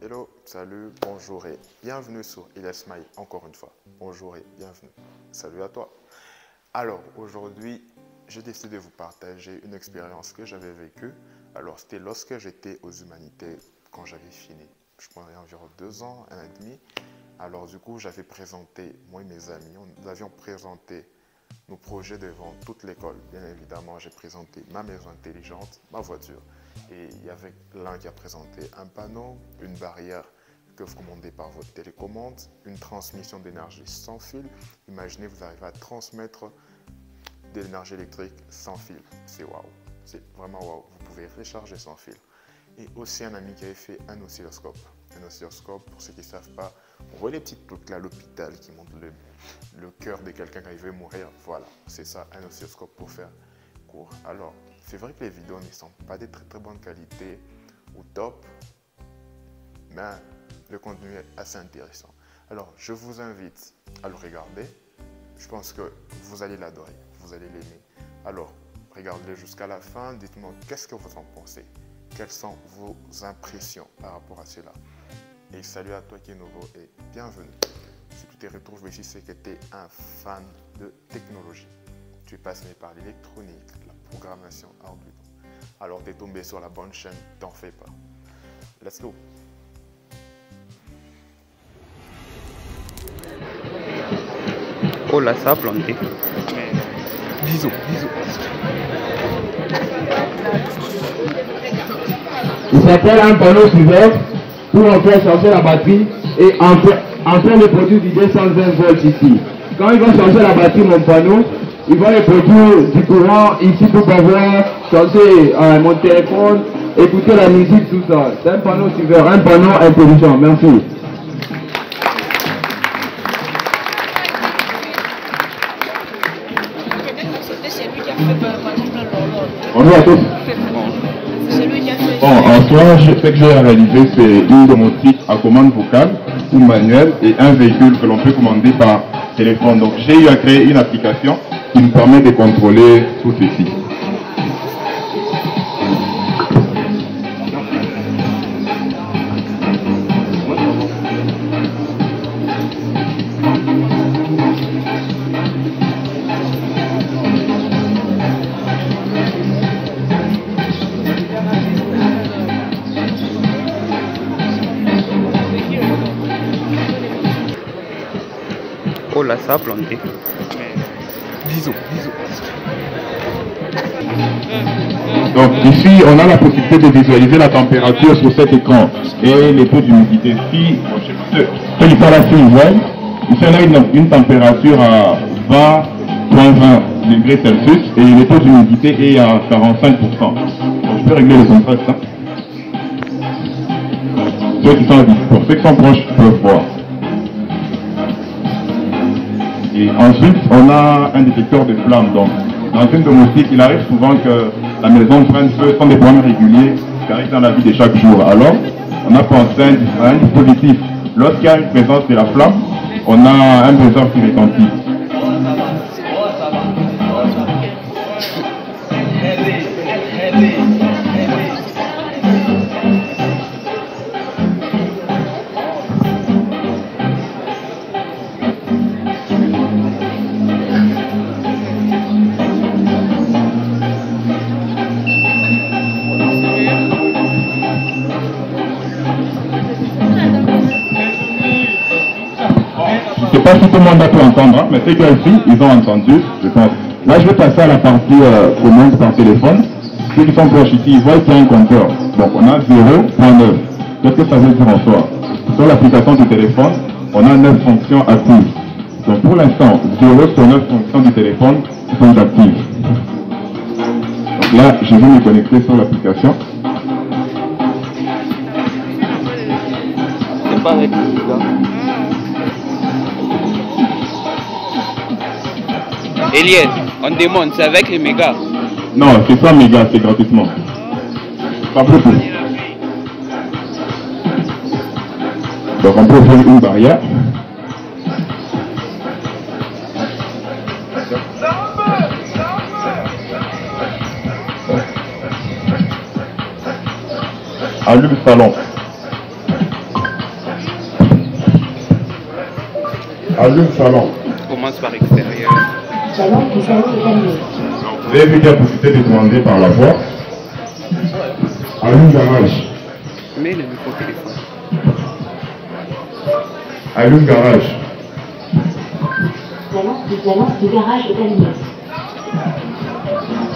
Hello, salut, bonjour et bienvenue sur ILSmile encore une fois. Bonjour et bienvenue. Salut à toi. Alors aujourd'hui, j'ai décidé de vous partager une expérience que j'avais vécue. Alors c'était lorsque j'étais aux humanités quand j'avais fini. Je pense environ 2 ans, 1 an et demi. Alors du coup, j'avais présenté, moi et mes amis, nous avions présenté nos projets devant toute l'école. Bien évidemment, j'ai présenté ma maison intelligente, ma voiture. Et il y avait l'un qui a présenté un panneau, une barrière que vous commandez par votre télécommande, une transmission d'énergie sans fil. Imaginez, vous arrivez à transmettre de l'énergie électrique sans fil. C'est waouh, c'est vraiment waouh. Vous pouvez recharger sans fil. Et aussi un ami qui avait fait un oscilloscope. Un oscilloscope, pour ceux qui ne savent pas, on voit les petites trucs là à l'hôpital qui montrent le cœur de quelqu'un qui veut mourir. Voilà, c'est ça, un oscilloscope pour faire court. Alors, c'est vrai que les vidéos ne sont pas de très très bonne qualité ou top, mais le contenu est assez intéressant. Alors, je vous invite à le regarder. Je pense que vous allez l'adorer, vous allez l'aimer. Alors, regardez jusqu'à la fin, dites-moi qu'est-ce que vous en pensez. Quelles sont vos impressions par rapport à cela? Et salut à toi qui est nouveau et bienvenue. Si tu te retrouves ici, c'est que tu es un fan de technologie. Tu es passionné par l'électronique, la programmation Arduino. Alors tu es tombé sur la bonne chaîne, t'en fais pas. Let's go. Oh là, ça a planté. Bisous, bisous. Il s'appelle un panneau suivant pour en faire charger la batterie et en faire le produit du 220 volts ici. Quand il va charger la batterie, mon panneau, il va produire du courant ici pour pouvoir charger mon téléphone, écouter la musique, tout ça. C'est un panneau suivant, un panneau intelligent. Merci. Bonjour à tous. Bon, en soi, ce que j'ai réalisé, c'est une domotique à commande vocale ou manuelle et un véhicule que l'on peut commander par téléphone. Donc, j'ai eu à créer une application qui me permet de contrôler tout ceci. Oh là, ça a planté. Bisous, bisous. Donc ici, on a la possibilité de visualiser la température sur cet écran et les taux d'humidité. Si ceux qui sont là, ici, on a une température à 20,20 degrés Celsius et le taux d'humidité est à 45%. Donc je peux régler le contraste. Hein. Ceux qui sont proches peuvent voir. Et ensuite, on a un détecteur de flammes. Donc, dans une domotique, il arrive souvent que la maison prenne feu sans des problèmes réguliers qui arrivent dans la vie de chaque jour. Alors, on a pensé à un dispositif. Lorsqu'il y a une présence de la flamme, on a un buzzer qui retentit. Je ne sais pas si tout le monde a pu entendre, hein, mais ceux qui ont ici, ils ont entendu, je pense. Là, je vais passer à la partie commande par téléphone. Ceux qui sont proches ici, ils voient qu'il y a un compteur. Donc, on a 0.9. Qu'est-ce que ça veut dire en soi? Sur l'application du téléphone, on a 9 fonctions actives. Donc, pour l'instant, 0 sur 9 fonctions du téléphone sont actives. Donc là, je vais me connecter sur l'application. C'est pas avec le gars. Eliette, on demande, c'est avec les mégas? Non, c'est pas méga, c'est gratuitement. Pas beaucoup. Donc on peut faire une barrière. Allume salon. Allume salon. Commence par extérieur. Salon du salon est allumé. Vous avez vu qu'il y a possibilité de commander par la voie. Allume garage. Mets le micro téléphone. Allume garage. La lampe du garage est allumée.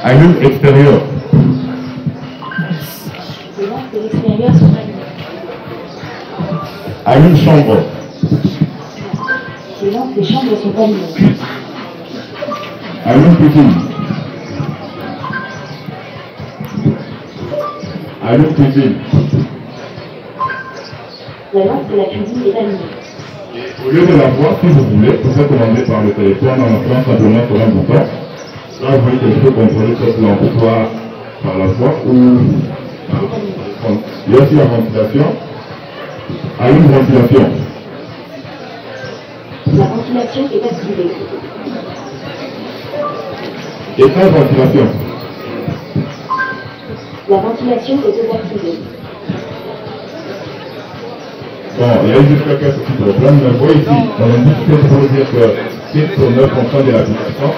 Allume extérieur. Les lampes de l'extérieur sont allumées. Allume chambre. Les lampes des chambres sont allumées. Allume cuisine. Allume cuisine. La lampe de la cuisine est allumée. Au lieu de la voir, si vous voulez, vous pouvez commander par le téléphone en appuyant simplement sur un bouton. Là, vous voyez que je peux contrôler cette lampe, soit par la voie ou... Il y a aussi la ventilation. Allume ventilation. La ventilation est activée. Éteins ventilation. La ventilation est désactivée. Bon, il y a eu juste quelques petits problèmes, mais vous voyez ici, on indique que pour dire que 6 sur 9% de l'application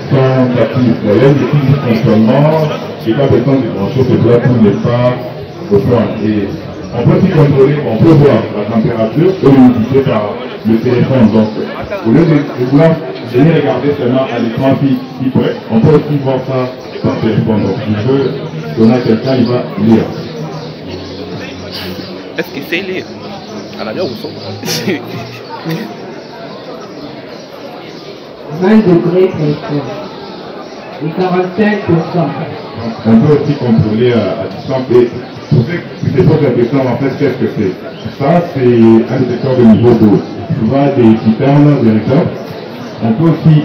sont actifs. Il y a des petits dysfonctionnements, et pas besoin de grand-chose, c'est là tout n'est pas au point. Et on peut aussi contrôler, on peut voir la température et l'humidité par le téléphone. Donc, au lieu de vouloir venir regarder seulement à l'écran si près, on peut aussi voir ça par téléphone. Donc, si je veux donner à quelqu'un, il va lire. Est-ce qu'il sait lire? À la ou son 20 degrés et 45%. On peut aussi contrôler à distance. Et pour ceux qui se posent la question, en fait, qu'est-ce que c'est? Ça, c'est un détecteur de niveau d'eau. Souvent, des citernes, des réserves. On peut aussi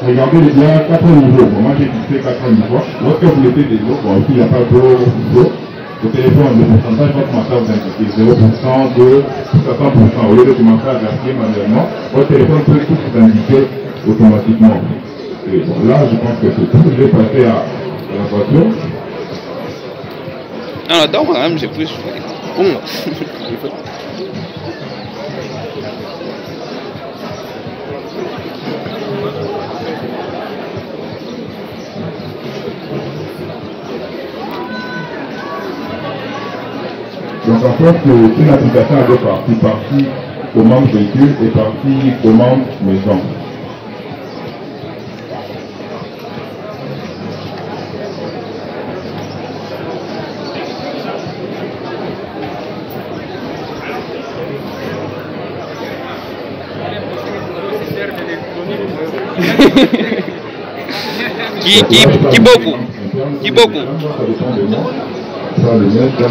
regarder les biens 4 niveaux. Bon, moi, j'ai fixé 4 niveaux. Lorsque vous mettez des eaux, bon, ici, il n'y a pas d'eau. Le téléphone, le pourcentage va commencer à vous indiquer 0%, 2, 100%. Au lieu de commencer à verser manuellement, votre téléphone peut tout vous indiquer automatiquement. Et bon, là, je pense que c'est tout. Je vais passer à la voiture. Non, donc, quand même, j'ai plus. Bon. Donc en fait, c'est une application à deux parties. Partie commande véhicule et partie commande maison. Qui beaucoup? Qui beaucoup? Ça dépend de moi. Ça le mettre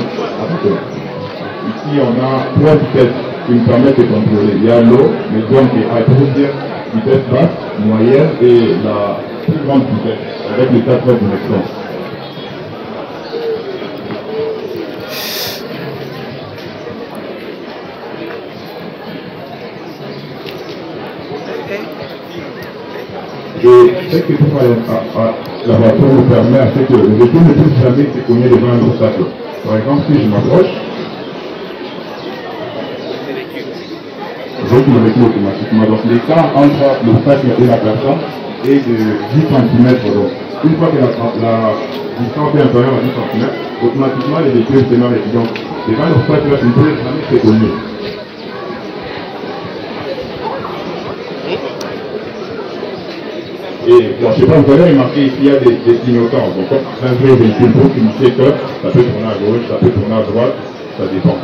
ici, on a 3 vitesses qui nous permettent de contrôler. Il y a l'eau, médium et high, pour dire vitesse basse, moyenne et la plus grande vitesse avec les 4 directions. Et ce que la voiture nous permet, c'est que le véhicule ne puisse jamais se cogner devant un obstacle. Par exemple, si je m'approche, je le véhicule automatiquement. Donc l'écart entre l'obstacle et la personne est de 10 cm. Donc une fois que la distance est inférieure à 10 cm, automatiquement les véhicules se mettent. Donc devant l'obstacle, il ne peut jamais se cogner. Et bon, je ne sais pas, vous avez remarqué ici, il y a des clignotants. Donc, comme un vrai véhicule, pour signifier que ça peut tourner à gauche, ça peut tourner à droite, ça dépend.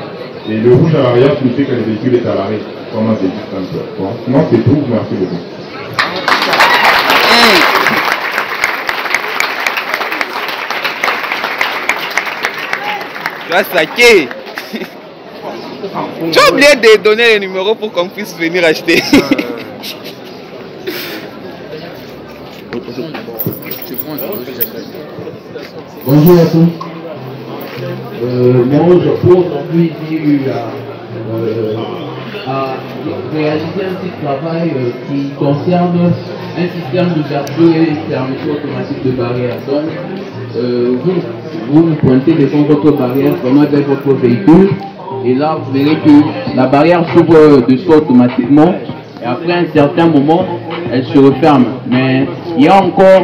Et le rouge à l'arrière signifie que le véhicule est à l'arrêt, comme un véhicule comme ça. Bon, sinon, c'est tout. Merci beaucoup. Tu as saqué. Tu as oublié de donner les numéros pour qu'on puisse venir acheter. Bonjour à tous. Moi, je peux aujourd'hui dire à réaliser un petit travail qui concerne un système d'ouverture et de fermeture automatique de barrières. Donc, vous pointez devant votre barrière vraiment avec votre véhicule et là, vous verrez que la barrière s'ouvre de soi automatiquement et après un certain moment, elle se referme. Mais il y a encore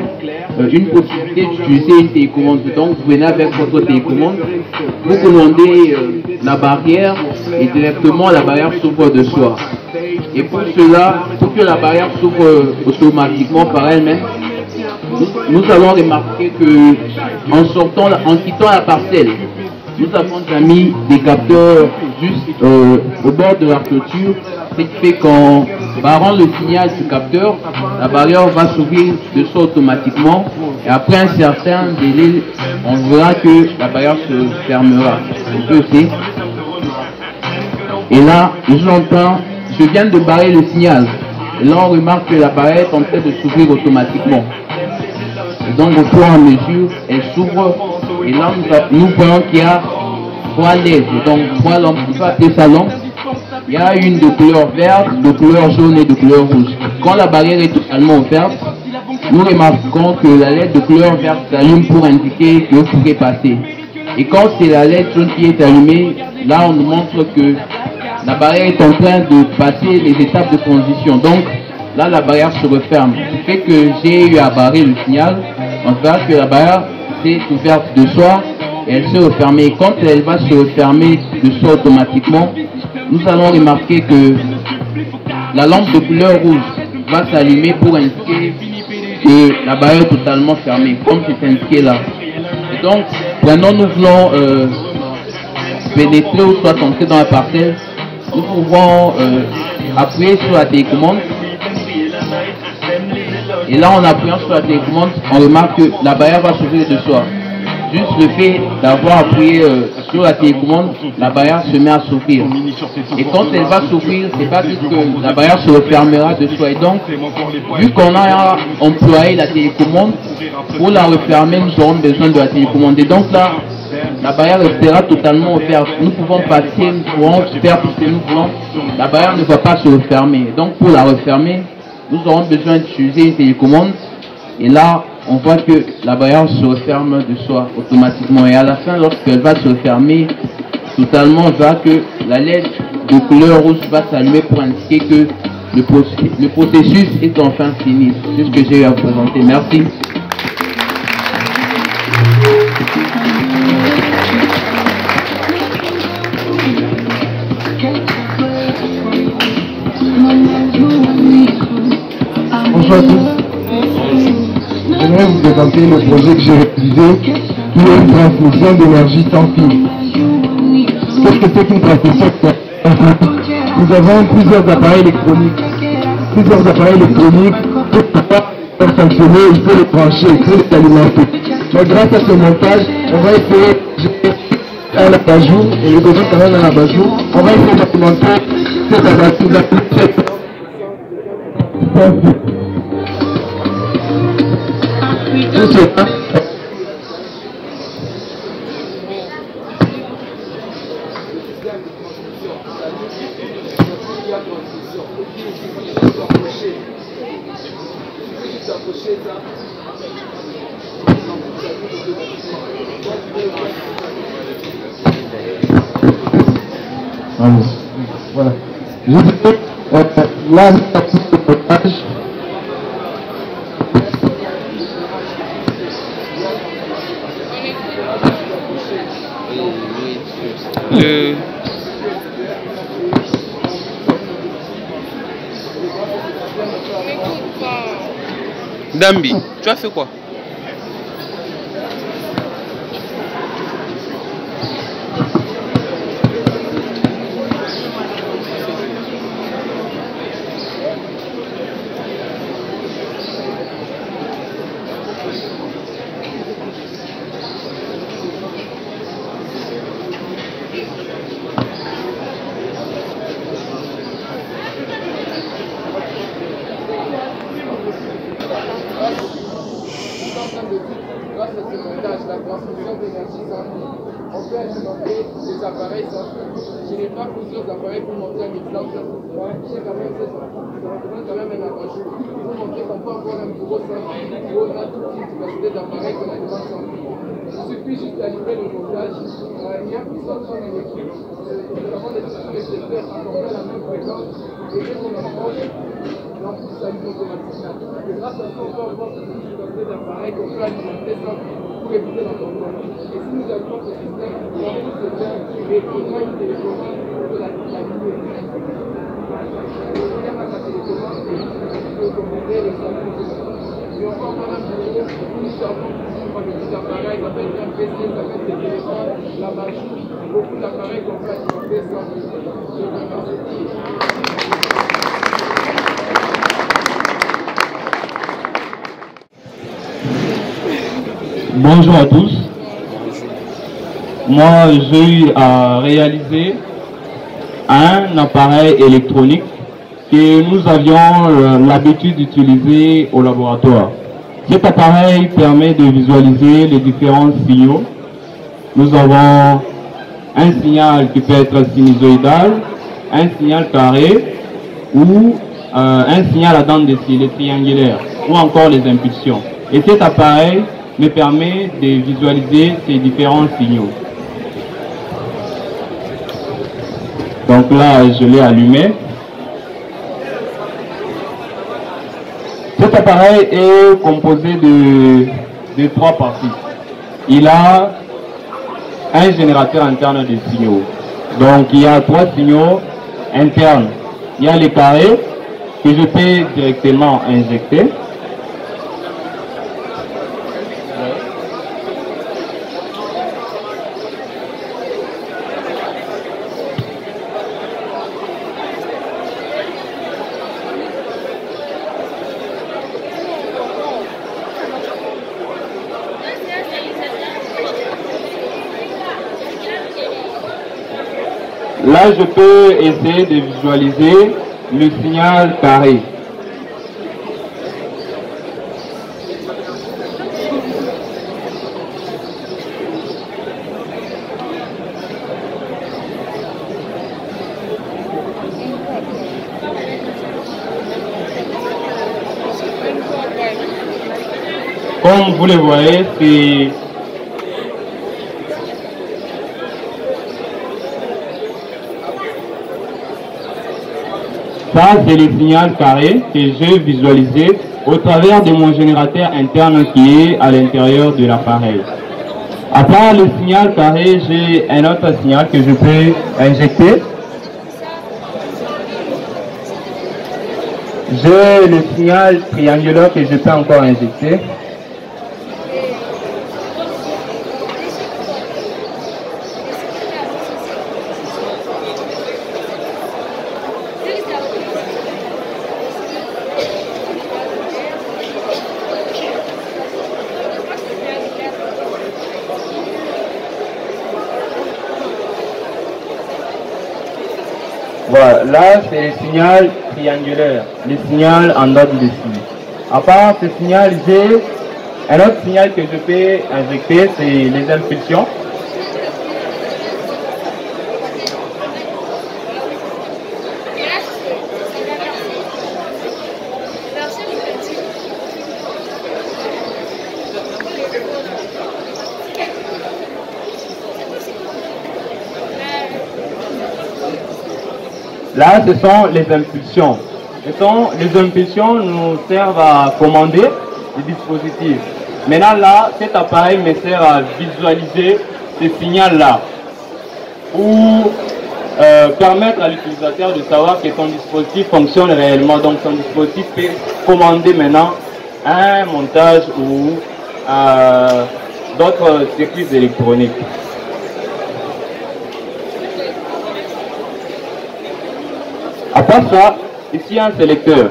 une possibilité d'utiliser une télécommande. Donc vous venez avec votre télécommande, vous commandez la barrière et directement la barrière s'ouvre de soi. Et pour cela, pour que la barrière s'ouvre automatiquement par elle-même, nous allons remarquer que en quittant la parcelle, nous avons déjà mis des capteurs juste au bord de la clôture, ce qui fait qu'en barrant le signal du capteur, la barrière va s'ouvrir de soi automatiquement et après un certain délai, on verra que la barrière se fermera. On peut aussi. Et là, je viens de barrer le signal. Et là, on remarque que la barrière est en train de s'ouvrir automatiquement. Et donc, au fur et à mesure, elle s'ouvre. Et là, nous voyons qu'il y a 3 LED. Donc, 3 lampes. On peut appeler ça lampe. Il y a une de couleur verte, de couleur jaune et de couleur rouge. Quand la barrière est totalement ouverte, nous remarquons que la LED de couleur verte s'allume pour indiquer que vous pourrez passer. Et quand c'est la LED jaune qui est allumée, là, on nous montre que la barrière est en train de passer les étapes de transition. Donc, là, la barrière se referme. Ce qui fait que j'ai eu à barrer le signal. On verra que la barrière s'est ouverte de soi et elle s'est refermée. Quand elle va se refermer de soi automatiquement, nous allons remarquer que la lampe de couleur rouge va s'allumer pour indiquer que la barrière est totalement fermée, comme c'est indiqué là. Et donc, maintenant nous voulons pénétrer ou soit entrer dans la parcelle. Nous pouvons appuyer sur la télécommande. Et là, en appuyant sur la télécommande, on remarque que la barrière va s'ouvrir de soi. Juste le fait d'avoir appuyé sur la télécommande, la barrière se met à s'ouvrir. Et quand elle va s'ouvrir, c'est pas dit que la barrière se refermera de soi. Et donc, vu qu'on a employé la télécommande, pour la refermer, nous aurons besoin de la télécommande. Et donc là, la barrière restera totalement ouverte. Nous pouvons passer, nous pourrons faire tout ce que nous voulons. La barrière ne va pas se refermer. Donc pour la refermer, nous aurons besoin d'utiliser une télécommande. Et là, on voit que la barrière se referme de soi automatiquement. Et à la fin, lorsqu'elle va se refermer totalement, on verra que la LED de couleur rouge va s'allumer pour indiquer que le processus est enfin fini. C'est ce que j'ai eu à vous présenter. Merci. Bonjour à tous. J'aimerais vous présenter le projet que j'ai réalisé pour une transmission d'énergie sans fil. Qu'est-ce que c'est qu'une transmission sans fil? Nous avons plusieurs appareils électroniques. Pour pouvoir faire fonctionner, il faut les brancher, il faut les alimenter. Mais grâce à ce montage, on va essayer de un abat-jour, et le besoin quand même un abat-jour, on va essayer d'alimenter cet abat-jour. Voilà. Je disais, là, nous avons le montage. Dambi, tu as fait quoi? Grâce à ce montage, la transmission d'énergie sans fil, on peut alimenter des appareils sans fil. Je n'ai pas plusieurs appareils pour montrer un exemple. J'ai quand même fait ça. Ça représente quand même un abat-jour. Pour vous montrer qu'on peut avoir un bureau sans fil où on a toute une diversité d'appareils qu'on alimente sans fil. Il suffit juste d'allumer le montage. Il y a plusieurs zones d'électrique. Nous avons des se faire accorder la même fréquence et dès qu'on approche, l'ampoule s'allume automatiquement. Et grâce à ça, on peut avoir cette quantité d'appareils qu'on peut alimenter sans pour éviter l'entendement. Et si nous avons ce système, l'ampoule se fait et rejoint une télécommande de la lumière. À la télécommande, on peut commander le salon. Et encore madame Bourreau, nous savons toujours des petits appareils, ça peut être un PC, ça peut être des téléphones, la machine, beaucoup d'appareils qu'on peut alimenter sans Bonjour à tous. Moi, j'ai eu à réaliser un appareil électronique que nous avions l'habitude d'utiliser au laboratoire. Cet appareil permet de visualiser les différents signaux. Nous avons un signal qui peut être sinusoïdal, un signal carré ou un signal à dents de scie, les triangulaires, ou encore les impulsions. Et cet appareil me permet de visualiser ces différents signaux. Donc là, je l'ai allumé. Cet appareil est composé de 3 parties. Il a un générateur interne de signaux. Donc il y a 3 signaux internes. Il y a les carrés que je peux directement injecter. Là, je peux essayer de visualiser le signal carré. Comme vous le voyez, c'est le signal carré que j'ai visualisé au travers de mon générateur interne qui est à l'intérieur de l'appareil. À part le signal carré, j'ai un autre signal que je peux injecter. J'ai le signal triangulaire que je peux encore injecter. Voilà, là c'est le signal triangulaire, le signal en dents de scie. À part ce signal, j'ai un autre signal que je peux injecter, c'est les impulsions. Là, ce sont les impulsions. Les impulsions nous servent à commander les dispositifs. Maintenant, là, cet appareil me sert à visualiser ces signaux-là pour permettre à l'utilisateur de savoir que son dispositif fonctionne réellement. Donc, son dispositif peut commander maintenant un montage ou d'autres circuits électroniques. À part ça, ici il y a un sélecteur.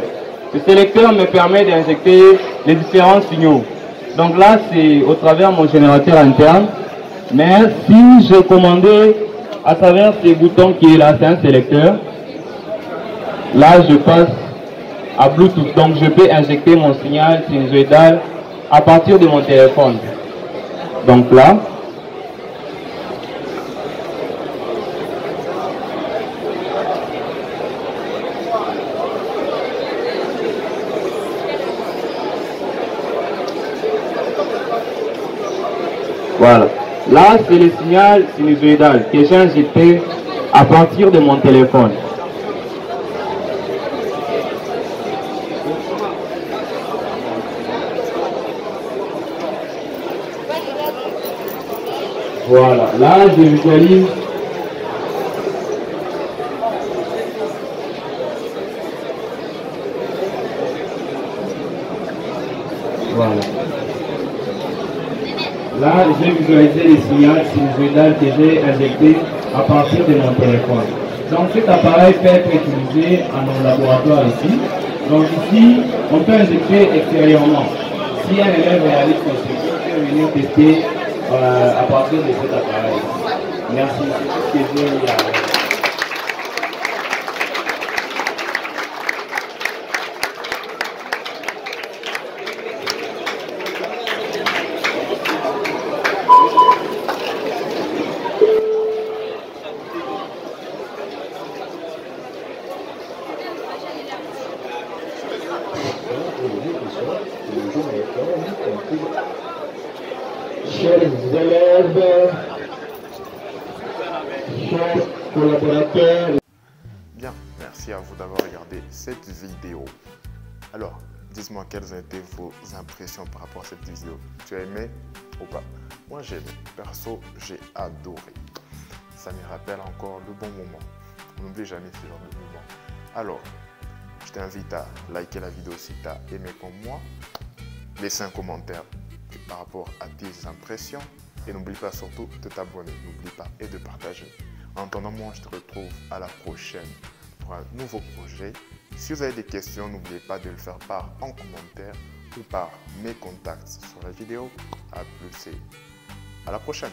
Le sélecteur me permet d'injecter les différents signaux. Donc là, c'est au travers de mon générateur interne. Mais si je commandais à travers ces boutons qui est là, c'est un sélecteur. Là, je passe à Bluetooth. Donc je peux injecter mon signal sinusoïdal à partir de mon téléphone. Donc là. Voilà. Là, c'est le signal sinusoïdal que j'ai injecté à à partir de mon téléphone. Voilà, là je visualise. Voilà. Là, j'ai visualisé les signaux sinusoïdales que j'ai injectés à partir de mon téléphone. Donc cet appareil peut être utilisé en nos laboratoires ici. Donc ici, on peut injecter extérieurement. Si un élève réalise son cycle, il peut venir tester à partir de cet appareil. Merci. C'est tout ce que j'ai mis à... Chers élèves, chers collaborateurs. Bien, merci à vous d'avoir regardé cette vidéo. Alors, dites-moi quelles ont été vos impressions par rapport à cette vidéo. Tu as aimé ou pas? Moi j'ai aimé. Perso, j'ai adoré. Ça me rappelle encore le bon moment. On n'oublie jamais ce genre de moment. Alors, je t'invite à liker la vidéo si tu as aimé comme moi. Laissez un commentaire par rapport à tes impressions. Et n'oublie pas surtout de t'abonner. N'oublie pas et de partager. En attendant, moi, je te retrouve à la prochaine pour un nouveau projet. Si vous avez des questions, n'oubliez pas de le faire part en commentaire ou par mes contacts sur la vidéo. À plus et à la prochaine.